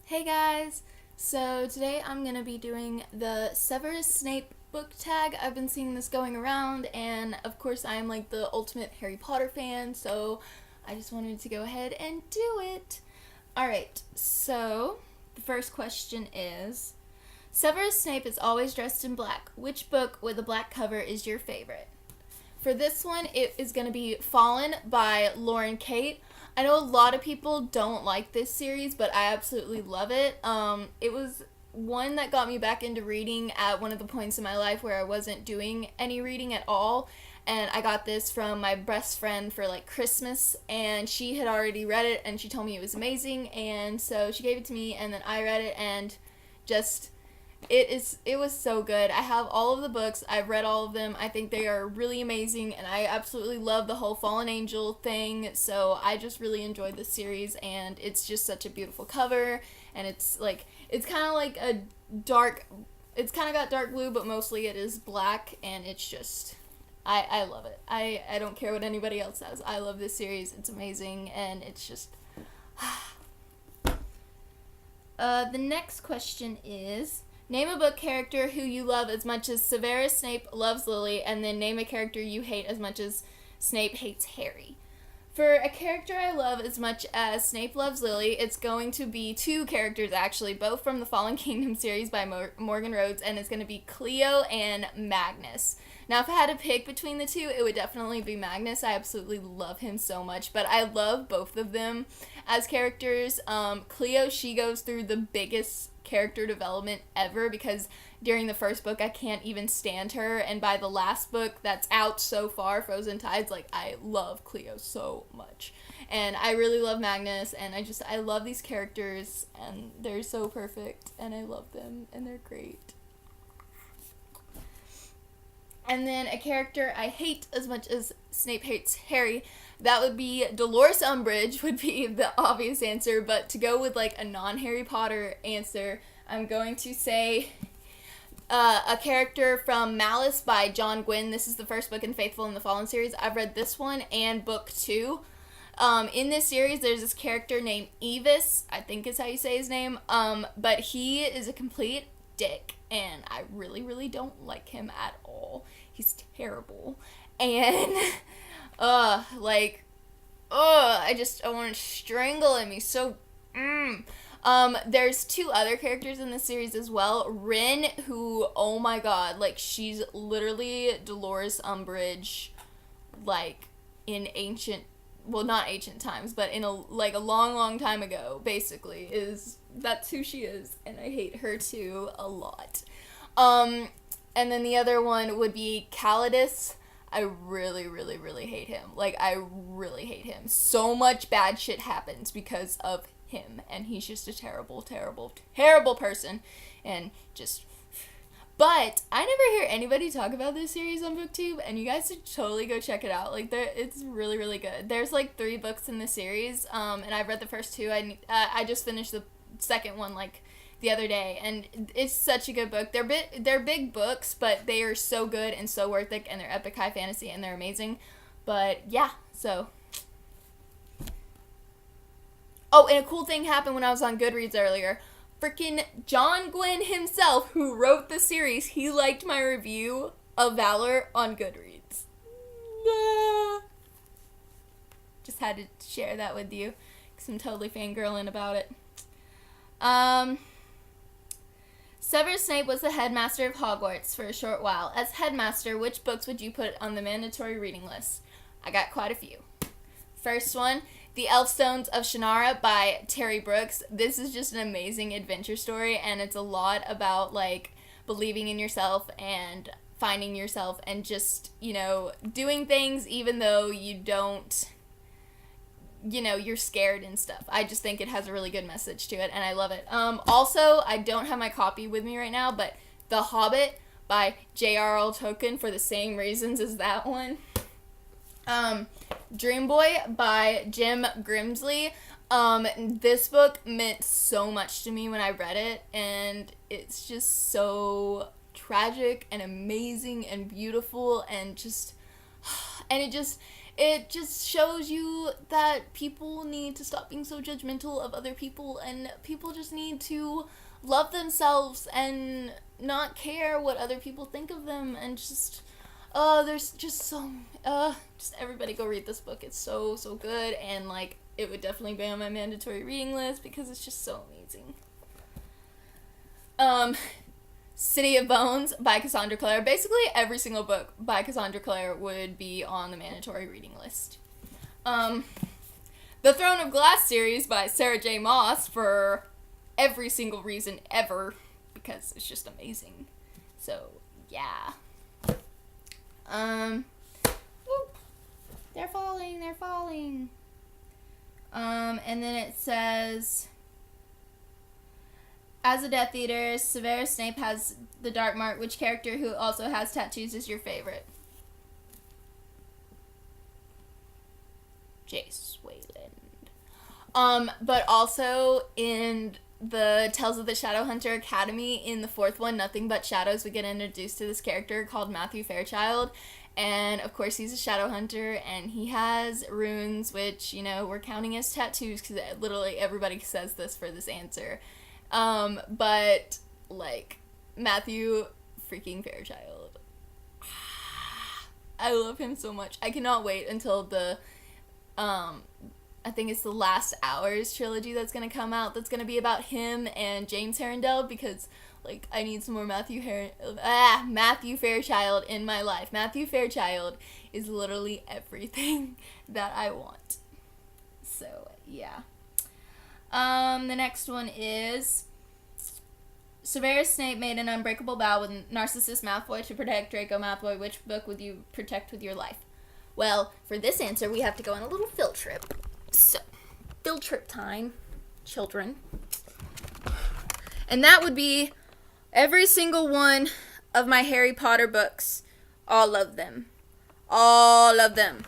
Hey guys! So today I'm gonna be doing the Severus Snape book tag. I've been seeing this going around, and of course I'm like the ultimate Harry Potter fan, so I just wanted to go ahead and do it. Alright, so the first question is Severus Snape is always dressed in black. Which book with a black cover is your favorite? For this one, it is going to be Fallen by Lauren Kate. I know a lot of people don't like this series, but I absolutely love it. It was one that got me back into reading at one of the points in my life where I wasn't doing any reading at all. And I got this from my best friend for like Christmas, and she had already read it and she told me it was amazing. And so she gave it to me, and then I read it, and just it was so good. I have all of the books. I've read all of them. I think they are really amazing, and I absolutely love the whole fallen angel thing. So I just really enjoyed this series, and it's just such a beautiful cover, and it's kind of like a dark it's kind of got dark blue, but mostly it is black, and it's just I love it. I don't care what anybody else says. I love this series. It's amazing, and it's just the next question is name a book character who you love as much as Severus Snape loves Lily, and then name a character you hate as much as Snape hates Harry. For a character I love as much as Snape loves Lily, it's going to be two characters actually, both from the Fallen Kingdom series by Morgan Rhodes, and it's going to be Cleo and Magnus. Now, if I had to pick between the two, it would definitely be Magnus. I absolutely love him so much, but I love both of them as characters. Cleo, she goes through the biggest character development ever because during the first book I can't even stand her, and by the last book that's out so far, Frozen Tides, like I love Cleo so much. And I really love Magnus, and I love these characters, and they're so perfect, and I love them, and they're great. And then a character I hate as much as Snape hates Harry, that would be Dolores Umbridge would be the obvious answer, but to go with like a non-Harry Potter answer, I'm going to say a character from Malice by John Gwynne. This is the first book in Faithful in the Fallen series. I've read this one and book 2. In this series, there's this character named Evis, I think is how you say his name, but he is a complete dick, and I really, really don't like him at all. He's terrible, and, I want to strangle him. He's so, there's two other characters in this series as well. Rin, who, oh my god, like, she's literally Dolores Umbridge, like, in ancient, well, not ancient times, but in a long, long time ago, basically, that's who she is, and I hate her too a lot. And then the other one would be Calidus. I really, really, really hate him. Like, I really hate him. So much bad shit happens because of him, and he's just a terrible, terrible, terrible person, and just... But I never hear anybody talk about this series on BookTube, and you guys should totally go check it out. Like, it's really, really good. There's like 3 books in the series, and I've read the first 2. I just finished the second one like the other day, and it's such a good book. They're big books, but they are so good and so worth it, and they're epic high fantasy, and they're amazing. But yeah, so. Oh, and a cool thing happened when I was on Goodreads earlier. Freaking John Gwynne himself, who wrote the series, he liked my review of Valor on Goodreads. Just had to share that with you, because I'm totally fangirling about it. Severus Snape was the headmaster of Hogwarts for a short while. As headmaster, which books would you put on the mandatory reading list? I got quite a few. First one, The Elfstones of Shannara by Terry Brooks. This is just an amazing adventure story, and it's a lot about, like, believing in yourself and finding yourself and just, doing things even though you don't, you're scared and stuff. I just think it has a really good message to it, and I love it. Also, I don't have my copy with me right now, but The Hobbit by J.R.R. Tolkien, for the same reasons as that one. Dream Boy by Jim Grimsley. This book meant so much to me when I read it, and it's just so tragic and amazing and beautiful, and just, and it just shows you that people need to stop being so judgmental of other people, and people just need to love themselves and not care what other people think of them, and just there's just so just everybody go read this book. It's so good, and like it would definitely be on my mandatory reading list because it's just so amazing. City of Bones by Cassandra Clare. Basically every single book by Cassandra Clare would be on the mandatory reading list. The Throne of Glass series by Sarah J. Maas for every single reason ever, because it's just amazing. So yeah. They're falling. And then it says, as a Death Eater, Severus Snape has the dark mark. Which character who also has tattoos is your favorite? Jace Wayland. But also in the Tales of the Shadowhunter Academy, in the fourth one, Nothing But Shadows, we get introduced to this character called Matthew Fairchild. And of course he's a Shadowhunter, and he has runes, which, you know, we're counting as tattoos because literally everybody says this for this answer. But like Matthew freaking Fairchild, I love him so much. I cannot wait until the I think it's the Last Hours trilogy that's gonna come out, that's gonna be about him and James Harrendale, because like I need some more Matthew Fairchild in my life. Matthew Fairchild is literally everything that I want. So yeah. The next one is, Severus Snape made an unbreakable vow with Narcissus Malfoy to protect Draco Malfoy. Which book would you protect with your life? Well, for this answer, we have to go on a little field trip. So, field trip time, children. And that would be every single one of my Harry Potter books. All of them. All of them.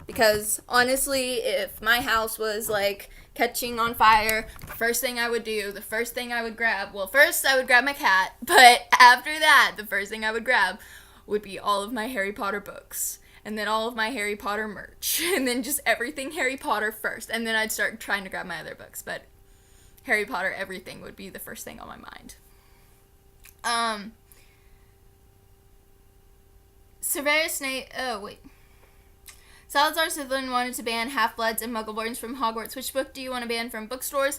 Because, honestly, if my house was, like, catching on fire, the first thing I would grab, well, first I would grab my cat, but after that, the first thing I would grab would be all of my Harry Potter books, and then all of my Harry Potter merch, and then just everything Harry Potter first, and then I'd start trying to grab my other books, but Harry Potter everything would be the first thing on my mind. Severus Snape, Salazar Slytherin wanted to ban Half-Bloods and Muggleborns from Hogwarts. Which book do you want to ban from bookstores?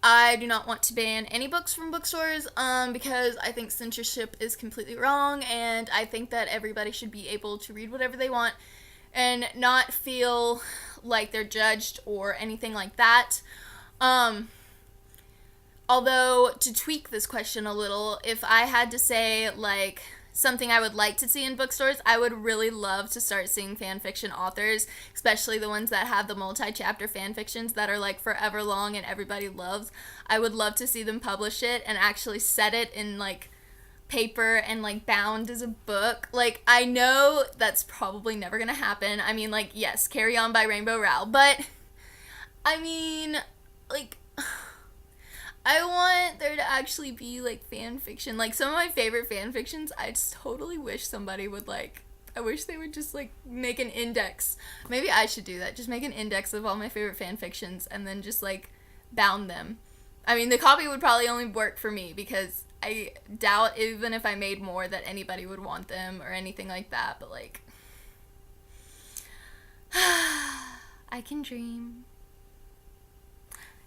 I do not want to ban any books from bookstores, because I think censorship is completely wrong, and I think that everybody should be able to read whatever they want and not feel like they're judged or anything like that. Although, to tweak this question a little, if I had to say, like, something I would like to see in bookstores, I would really love to start seeing fan fiction authors, especially the ones that have the multi-chapter fan fictions that are like forever long and everybody loves. I would love to see them publish it and actually set it in like paper and like bound as a book. Like, I know that's probably never gonna happen. I mean, like, yes, Carry On by Rainbow Rowell, but I mean, like, I want there to actually be, like, fan fiction. Like, some of my favorite fan fictions, I just totally wish somebody would, like, I wish they would just, like, make an index. Maybe I should do that. Just make an index of all my favorite fan fictions and then just, like, bound them. I mean, the copy would probably only work for me because I doubt, even if I made more, that anybody would want them or anything like that. But, like, I can dream.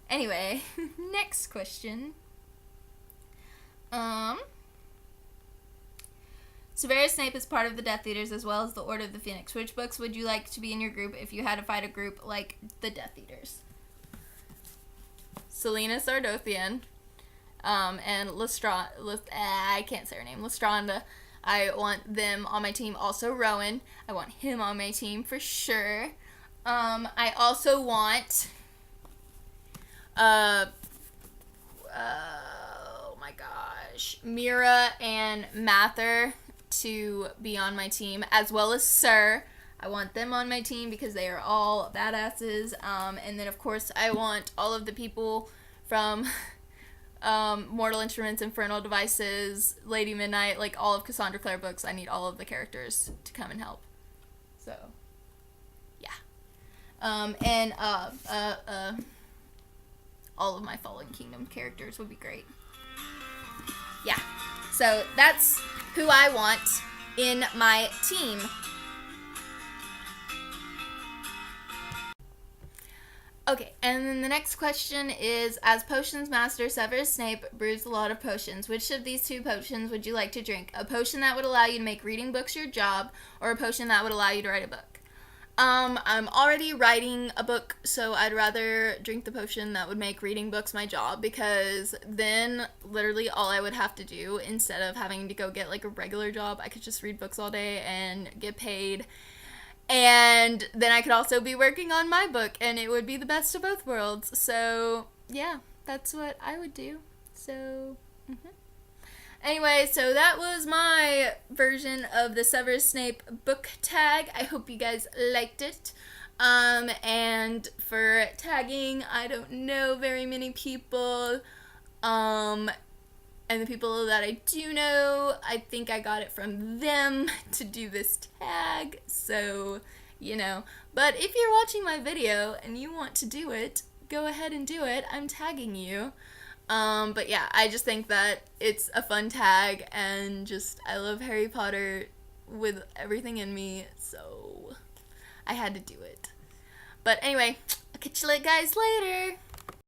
Anyway, next question. Severus Snape is part of the Death Eaters as well as the Order of the Phoenix. Which books would you like to be in your group if you had to fight a group like the Death Eaters? Selena Sardothian, and I can't say her name, Lestranda. I want them on my team. Also Rowan. I want him on my team for sure. I also want... oh my gosh, Mira and Mather to be on my team, as well as Sir. I want them on my team because they are all badasses. And then of course I want all of the people from Mortal Instruments, Infernal Devices, Lady Midnight, like all of Cassandra Clare books. I need all of the characters to come and help. So And all of my Fallen Kingdom characters would be great. Yeah. So that's who I want in my team. Okay, and then the next question is, as Potions Master, Severus Snape brews a lot of potions. Which of these two potions would you like to drink? A potion that would allow you to make reading books your job, or a potion that would allow you to write a book? I'm already writing a book, so I'd rather drink the potion that would make reading books my job, because then literally all I would have to do, instead of having to go get like a regular job, I could just read books all day and get paid. And then I could also be working on my book, and it would be the best of both worlds. So, yeah, that's what I would do. So, Anyway, so that was my version of the Severus Snape book tag. I hope you guys liked it. And for tagging, I don't know very many people. And the people that I do know, I think I got it from them to do this tag. So, you know. But if you're watching my video and you want to do it, go ahead and do it. I'm tagging you. But yeah, I just think that it's a fun tag, and just, I love Harry Potter with everything in me, so I had to do it. But anyway, I'll catch you guys later.